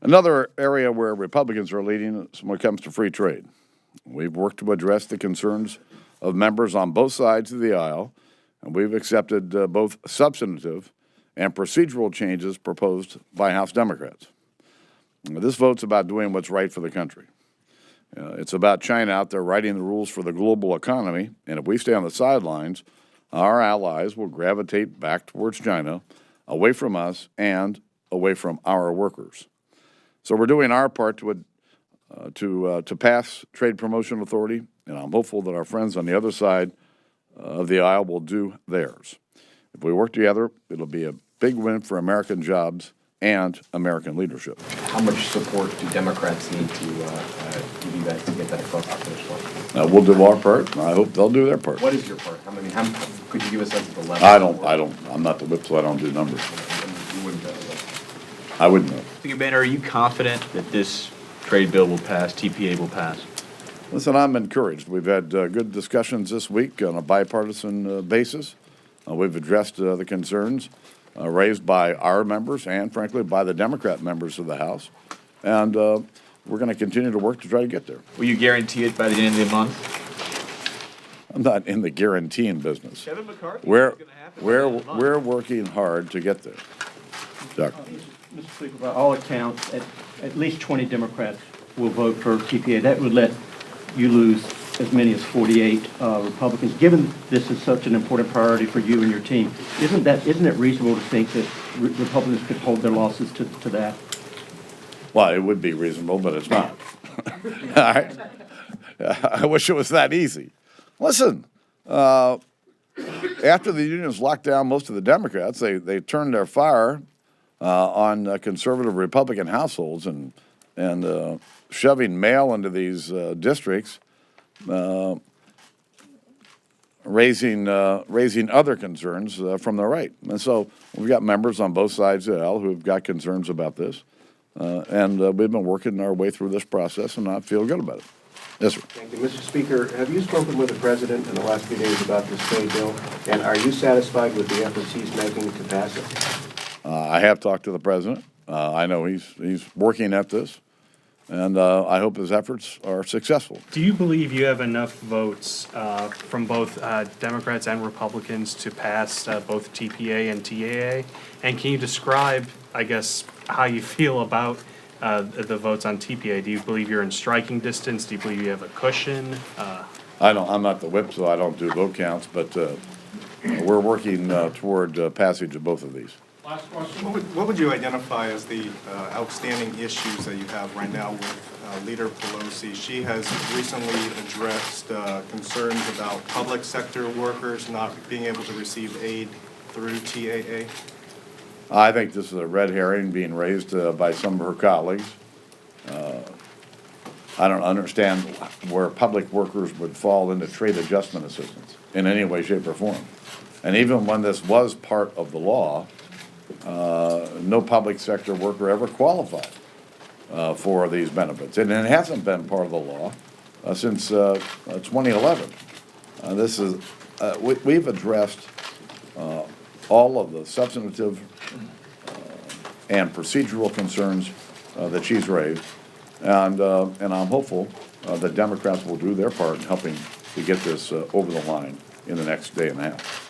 Another area where Republicans are leading is when it comes to free trade. We've worked to address the concerns of members on both sides of the aisle, and we've accepted both substantive and procedural changes proposed by House Democrats. This vote's about doing what's right for the country. It's about China out there writing the rules for the global economy, and if we stay on the sidelines, our allies will gravitate back towards China, away from us and away from our workers. So we're doing our part to pass trade promotion authority, and I'm hopeful that our friends on the other side of the aisle will do theirs. If we work together, it'll be a big win for American jobs and American leadership. How much support do Democrats need to give you guys to get that across the finish line? We'll do our part, and I hope they'll do their part. What is your part? How could you give a sense of the level? I'm not the whip, so I don't do numbers. You wouldn't know. I wouldn't know. Speaker Boehner, are you confident that this trade bill will pass, TPA will pass? Listen, I'm encouraged. We've had good discussions this week on a bipartisan basis. We've addressed the concerns raised by our members and, frankly, by the Democrat members of the House. And we're going to continue to work to try to get there. Will you guarantee it by the end of the month? I'm not in the guaranteeing business. Kevin McCarthy, We're working hard to get there. Chuck. Mr. Speaker, by all accounts, at least 20 Democrats will vote for TPA. That would let you lose as many as 48 Republicans. Given this is such an important priority for you and your team, isn't it reasonable to think that Republicans could hold their losses to that? Well, it would be reasonable, but it's not. All right? I wish it was that easy. Listen, after the unions locked down most of the Democrats, they turned their fire on conservative Republican households and shoving mail into these districts, raising other concerns from the right. And so we've got members on both sides of the aisle who have got concerns about this. And we've been working our way through this process, and I feel good about it. Yes, sir. Thank you. Mr. Speaker, have you spoken with the President in the last few days about this trade bill? And are you satisfied with the efforts he's making to pass it? I have talked to the President. I know he's working at this, and I hope his efforts are successful. Do you believe you have enough votes from both Democrats and Republicans to pass both TPA and TAA? And can you describe, I guess, how you feel about the votes on TPA? Do you believe you're in striking distance? Do you believe you have a cushion? I'm not the whip, so I don't do vote counts, but we're working toward passage of both of these. Last question. What would you identify as the outstanding issues that you have right now with Leader Pelosi? She has recently addressed concerns about public sector workers not being able to receive aid through TAA. I think this is a red herring being raised by some of her colleagues. I don't understand where public workers would fall into trade adjustment assistance in any way, shape, or form. And even when this was part of the law, no public sector worker ever qualified for these benefits. And it hasn't been part of the law since 2011. We've addressed all of the substantive and procedural concerns that she's raised, and I'm hopeful that Democrats will do their part in helping to get this over the line in the next day and a half.